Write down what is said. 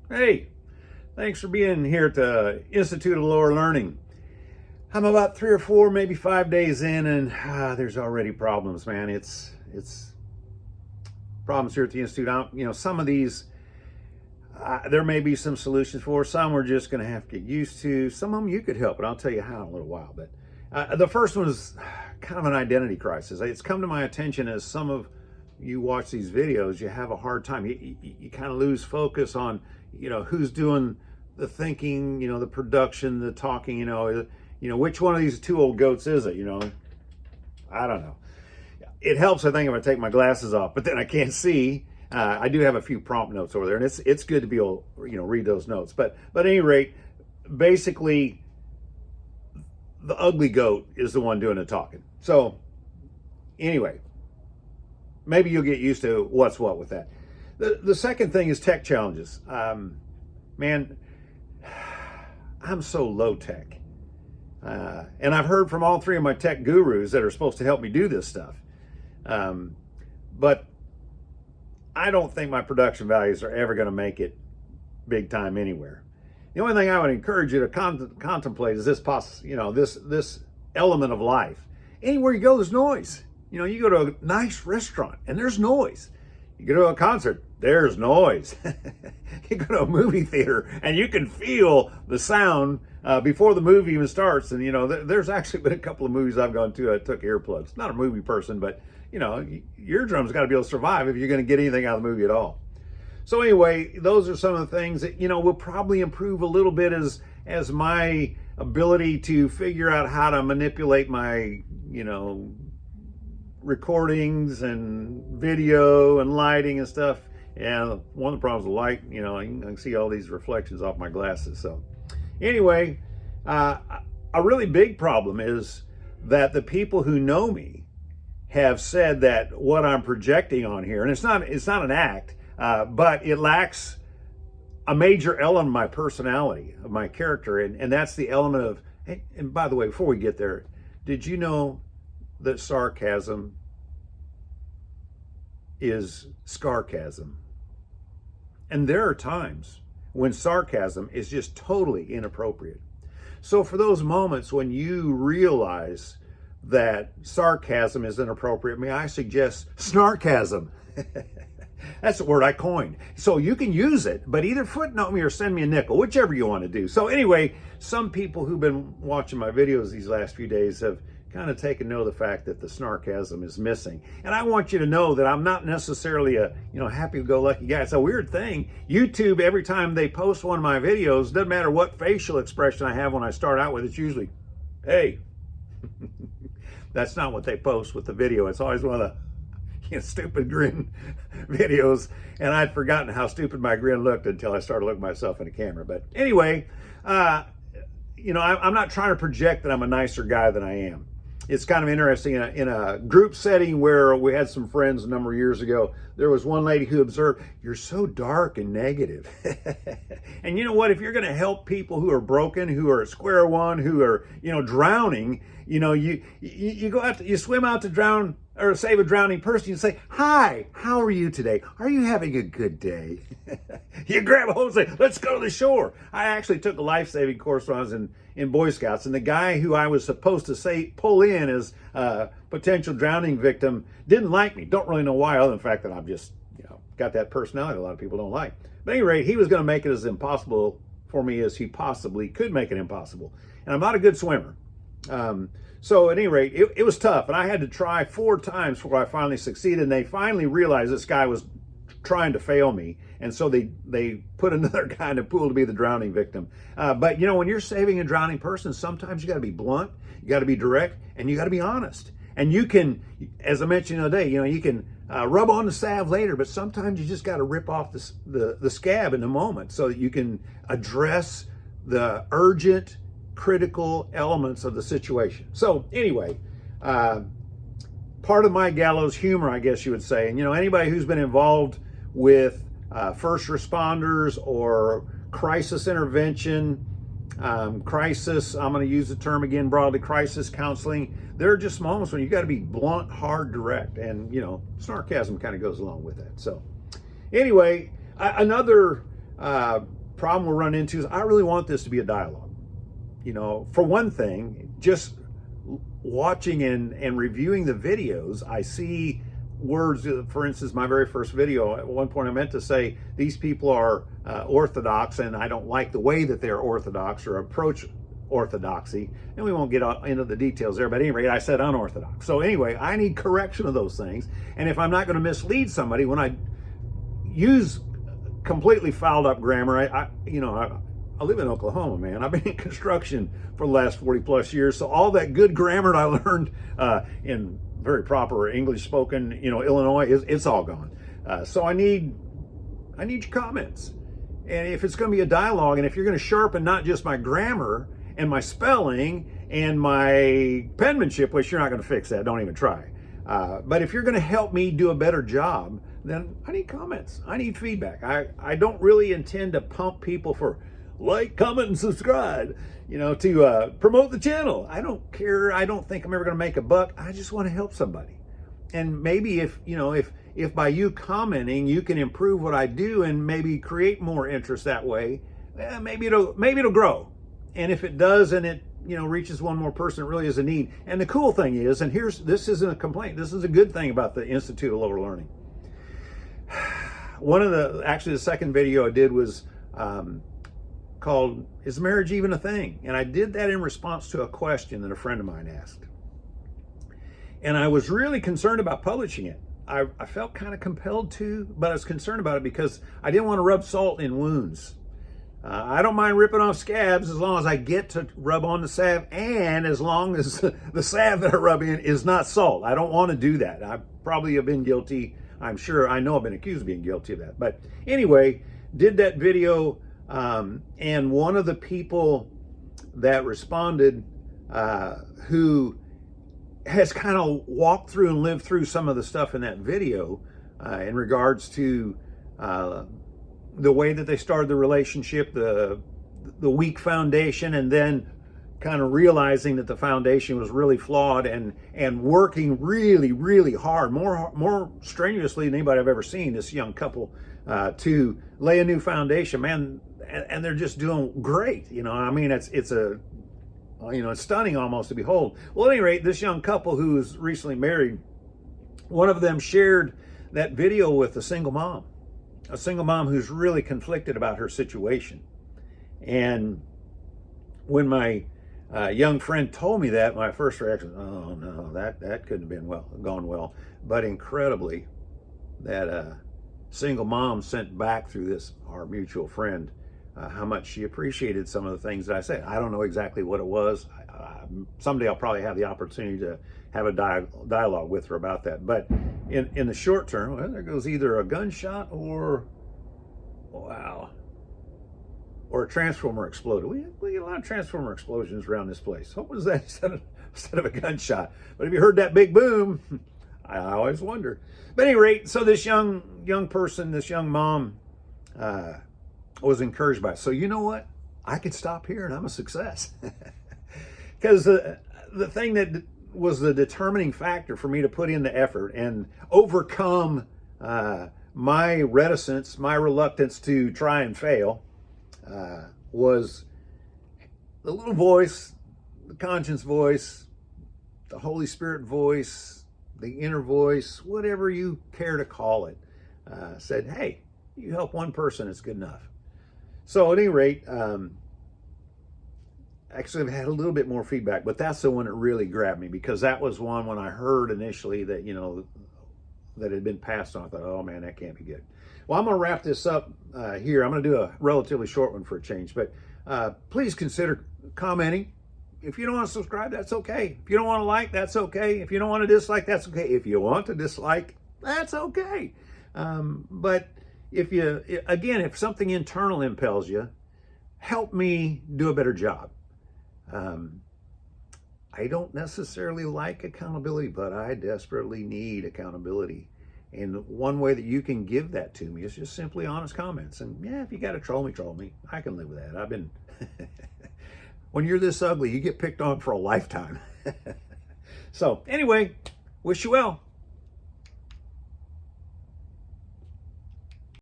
Hey, thanks for being here at the Institute of Lower Learning. I'm about 3 or 4, maybe 5 days in, and there's already problems, man. It's problems here at the Institute. Some of these there may be some solutions for. Some we're just going to have to get used to. Some of them you could help, and I'll tell you how in a little while. But the first one is kind of an identity crisis. It's come to my attention as some of you watch these videos, you have a hard time. You kind of lose focus on, who's doing the thinking, the production, the talking, which one of these two old goats is it, I don't know. It helps, I think, if I take my glasses off, but then I can't see. I do have a few prompt notes over there, and it's good to be able, read those notes. But at any rate, basically, the ugly goat is the one doing the talking. So anyway, maybe you'll get used to what's what with that. The second thing is tech challenges. Man, I'm so low tech. And I've heard from all three of my tech gurus that are supposed to help me do this stuff. But I don't think my production values are ever going to make it big time anywhere. The only thing I would encourage you to contemplate is this element of life. Anywhere you go, there's noise. You go to a nice restaurant and there's noise. You go to a concert, there's noise. You go to a movie theater and you can feel the sound before the movie even starts. And, there's actually been a couple of movies I've gone to, I took earplugs. Not a movie person, but, eardrums got to be able to survive if you're going to get anything out of the movie at all. So anyway, those are some of the things that, will probably improve a little bit as my ability to figure out how to manipulate my, recordings and video and lighting and stuff. And one of the problems with light, I can see all these reflections off my glasses. So anyway, a really big problem is that the people who know me have said that what I'm projecting on here, and it's not an act, but it lacks a major element of my personality, of my character, and that's the element of, and by the way, before we get there, did you know that sarcasm is scarcasm? And there are times when sarcasm is just totally inappropriate. So for those moments when you realize that sarcasm is inappropriate, may I suggest snarkasm? That's the word I coined. So you can use it, but either footnote me or send me a nickel, whichever you want to do. So anyway, some people who've been watching my videos these last few days have kind of taken note of the fact that the snarkasm is missing. And I want you to know that I'm not necessarily a, happy-go-lucky guy. It's a weird thing. YouTube, every time they post one of my videos, doesn't matter what facial expression I have when I start out with, it's usually, hey. That's not what they post with the video. It's always one of the stupid grin videos, and I'd forgotten how stupid my grin looked until I started looking at myself in the camera. But anyway, I'm not trying to project that I'm a nicer guy than I am. It's kind of interesting in a group setting where we had some friends a number of years ago. There was one lady who observed, "You're so dark and negative." And you know what? If you're going to help people who are broken, who are at square one, who are drowning, you go out, you swim out to drown or save a drowning person. You say, "Hi, how are you today? Are you having a good day?" You grab a hold and say, "Let's go to the shore." I actually took a life-saving course when I was in Boy Scouts, and the guy who I was supposed to pull in as a potential drowning victim didn't like me. Don't really know why, other than the fact that I'm just, got that personality a lot of people don't like. But at any rate, he was going to make it as impossible for me as he possibly could make it impossible. And I'm not a good swimmer. So at any rate, it was tough, and I had to try 4 times before I finally succeeded, and they finally realized this guy was trying to fail me, and so they put another guy in the pool to be the drowning victim. But when you're saving a drowning person, sometimes you got to be blunt, you got to be direct, and you got to be honest. And you can, as I mentioned the other day, you can rub on the salve later, but sometimes you just got to rip off the scab in the moment so that you can address the urgent, critical elements of the situation. So anyway, part of my gallows humor, I guess you would say, and anybody who's been involved with first responders or crisis intervention, I'm going to use the term again broadly, crisis counseling. There are just moments when you got to be blunt, hard, direct, and sarcasm kind of goes along with that. So anyway, another problem we'll run into is I really want this to be a dialogue. You know, for one thing, just watching and reviewing the videos, I see words. For instance, my very first video, at one point I meant to say these people are orthodox and I don't like the way that they're orthodox or approach orthodoxy, and we won't get into the details there, but at any rate I said unorthodox. So anyway, I need correction of those things, and if I'm not going to mislead somebody when I use completely fouled up grammar, I live in Oklahoma, man. I've been in construction for the last 40 plus years, so all that good grammar that I learned in very proper English spoken, Illinois, it's all gone. So I need your comments. And if it's going to be a dialogue, and if you're going to sharpen not just my grammar and my spelling and my penmanship, which you're not going to fix that, don't even try. But if you're going to help me do a better job, then I need comments. I need feedback. I don't really intend to pump people for like, comment, and subscribe, to promote the channel. I don't care. I don't think I'm ever going to make a buck. I just want to help somebody. And maybe if by you commenting, you can improve what I do and maybe create more interest that way, maybe it'll grow. And if it does, and it reaches one more person, it really is a need. And the cool thing is, and this isn't a complaint, this is a good thing about the Institute of Lower Learning. Actually the second video I did was called, Is Marriage Even a Thing? And I did that in response to a question that a friend of mine asked. And I was really concerned about publishing it. I felt kind of compelled to, but I was concerned about it because I didn't want to rub salt in wounds. I don't mind ripping off scabs as long as I get to rub on the salve, and as long as the salve that I rub in is not salt. I don't want to do that. I probably have been guilty. I know I've been accused of being guilty of that. But anyway, did that video, and one of the people that responded, who has kind of walked through and lived through some of the stuff in that video in regards to the way that they started the relationship, the weak foundation, and then kind of realizing that the foundation was really flawed, and working really, really hard, more strenuously than anybody I've ever seen, this young couple, to lay a new foundation, man, and they're just doing great. It's stunning almost to behold. Well, at any rate, this young couple who's recently married, one of them shared that video with a single mom who's really conflicted about her situation. And when my young friend told me that, my first reaction, oh no, that couldn't have gone well. But incredibly, that single mom sent back through our mutual friend, how much she appreciated some of the things that I said. I don't know exactly what it was. Someday I'll probably have the opportunity to have a dialogue with her about that. But in the short term, well, there goes either a gunshot or a transformer exploded. We get a lot of transformer explosions around this place. What was that instead of a gunshot? But if you heard that big boom, I always wonder. But at any rate, so this young person, this young mom, was encouraged by it. So you know what? I could stop here and I'm a success. Because the thing that was the determining factor for me to put in the effort and overcome my reticence, my reluctance to try and fail, was the little voice, the conscience voice, the Holy Spirit voice, the inner voice, whatever you care to call it, said, hey, you help one person, it's good enough. So at any rate, actually I've had a little bit more feedback, but that's the one that really grabbed me, because that was one when I heard initially that, that had been passed on. I thought, oh man, that can't be good. Well, I'm going to wrap this up here. I'm going to do a relatively short one for a change, but please consider commenting. If you don't want to subscribe, that's okay. If you don't want to like, that's okay. If you don't want to dislike, that's okay. If you want to dislike, that's okay. But if something internal impels you, help me do a better job. I don't necessarily like accountability, but I desperately need accountability. And one way that you can give that to me is just simply honest comments. And yeah, if you got to troll me. I can live with that. When you're this ugly, you get picked on for a lifetime. So anyway, wish you well.